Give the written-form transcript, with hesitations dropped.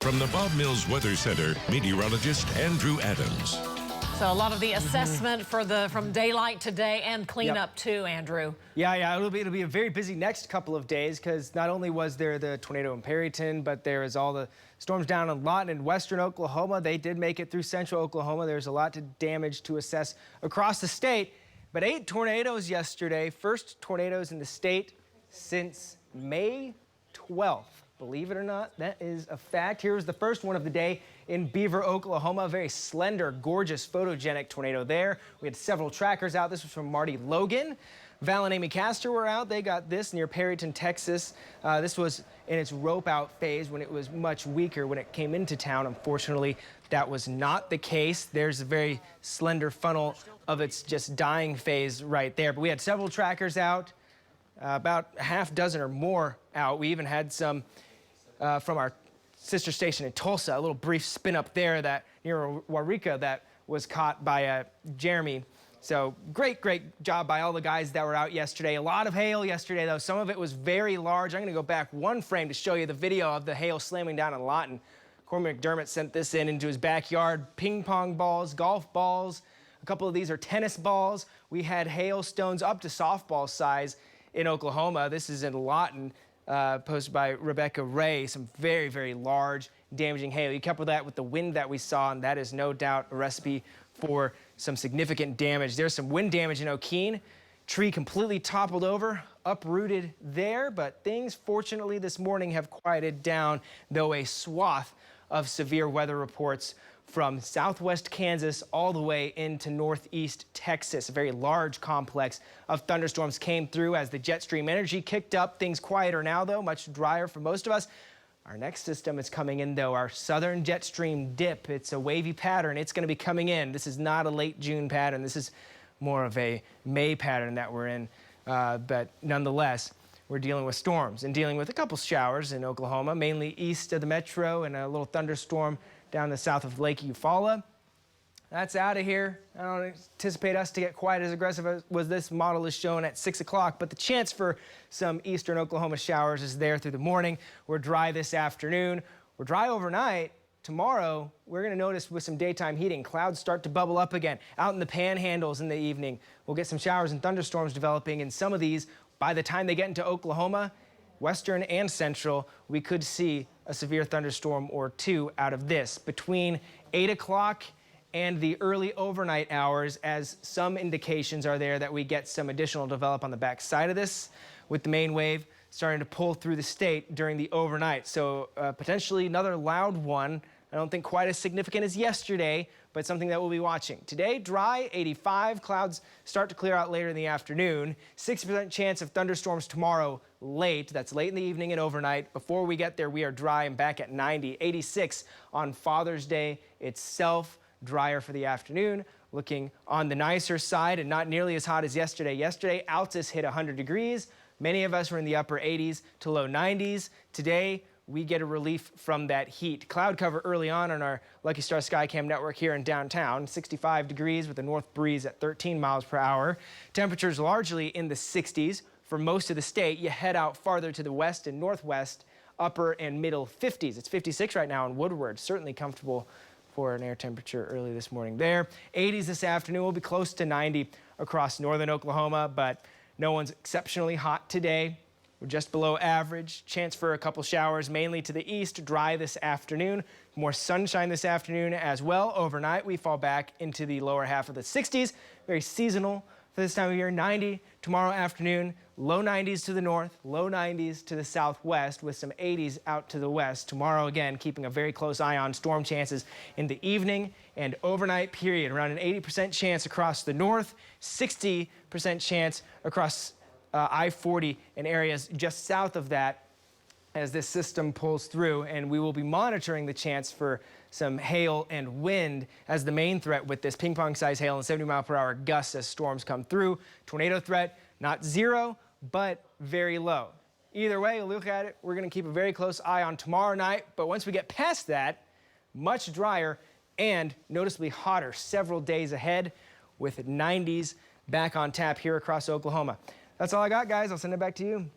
From the Bob Mills Weather Center, meteorologist Andrew Adams. So a lot of the assessment for from daylight today and cleanup too, Andrew. Yeah, it'll be a very busy next couple of days because not only was there the tornado in Perryton, but there is all the storms down a lot in western Oklahoma. They did make it through central Oklahoma. There's a lot of damage to assess across the state. But 8 tornadoes yesterday, first tornadoes in the state since May 12th. Believe it or not, that is a fact. Here's the first one of the day in Beaver, Oklahoma. A very slender, gorgeous, photogenic tornado there. We had several trackers out. This was from Marty Logan. Val and Amy Castor were out. They got this near Perryton, Texas. This was in its rope out phase when it was much weaker when it came into town. Unfortunately, that was not the case. There's a very slender funnel of its just dying phase right there. But we had several trackers out, about a half dozen or more out. We even had some from our sister station in Tulsa, a little brief spin up there that near Waurika that was caught by Jeremy. So great job by all the guys that were out yesterday. A lot of hail yesterday, though. Some of it was very large. I'm going to go back one frame to show you the video of the hail slamming down in Lawton. Corey McDermott sent this into his backyard. Ping pong balls, golf balls. A couple of these are tennis balls. We had hailstones up to softball size in Oklahoma. This is in Lawton. Posted by Rebecca Ray, some very large damaging hail. You couple that with the wind that we saw, and that is no doubt a recipe for some significant damage. There's some wind damage in O'Keene. Tree completely toppled over, uprooted there, but things fortunately this morning have quieted down, though a swath of severe weather reports from southwest Kansas all the way into northeast Texas. A very large complex of thunderstorms came through as the jet stream energy kicked up. Things quieter now, though, much drier for most of us. Our next system is coming in, though, our southern jet stream dip. It's a wavy pattern. It's going to be coming in. This is not a late June pattern. This is more of a May pattern that we're in. But nonetheless, we're dealing with storms and dealing with a couple showers in Oklahoma, mainly east of the metro, and a little thunderstorm down the south of Lake Eufaula. That's out of here. I don't anticipate us to get quite as aggressive as this model is shown at 6 o'clock, but the chance for some eastern Oklahoma showers is there through the morning. We're dry this afternoon. We're dry overnight. Tomorrow, we're going to notice with some daytime heating, clouds start to bubble up again. Out in the panhandles in the evening, we'll get some showers and thunderstorms developing, and some of these, by the time they get into Oklahoma, western and central, we could see a severe thunderstorm or two out of this between 8 o'clock and the early overnight hours, as some indications are there that we get some additional develop on the back side of this with the main wave starting to pull through the state during the overnight. So potentially another loud one. I don't think quite as significant as yesterday, but something that we'll be watching. Today, dry, 85. Clouds start to clear out later in the afternoon. 60% chance of thunderstorms tomorrow late. That's late in the evening and overnight. Before we get there, we are dry and back at 90. 86 on Father's Day itself. Drier for the afternoon. Looking on the nicer side and not nearly as hot as yesterday. Yesterday, Altus hit 100 degrees. Many of us were in the upper 80s to low 90s. Today, we get a relief from that heat. Cloud cover early on our Lucky Star Skycam network here in downtown. 65 degrees with a north breeze at 13 miles per hour. Temperatures largely in the 60s for most of the state. You head out farther to the west and northwest, upper and middle 50s. It's 56 right now in Woodward. Certainly comfortable for an air temperature early this morning there. 80s this afternoon. Will be close to 90 across northern Oklahoma, but no one's exceptionally hot today. We're just below average. Chance for a couple showers, mainly to the east. Dry this afternoon. More sunshine this afternoon as well. Overnight, we fall back into the lower half of the 60s. Very seasonal for this time of year. 90 tomorrow afternoon. Low 90s to the north, low 90s to the southwest with some 80s out to the west. Tomorrow, again, keeping a very close eye on storm chances in the evening and overnight period. Around an 80% chance across the north, 60% chance across I-40 and areas just south of that as this system pulls through, and we will be monitoring the chance for some hail and wind as the main threat with this ping pong size hail and 70-mile-per-hour gusts as storms come through. Tornado threat, not zero, but very low. Either way, look at it, we're going to keep a very close eye on tomorrow night, but once we get past that, much drier and noticeably hotter several days ahead with 90s back on tap here across Oklahoma. That's all I got, guys. I'll send it back to you.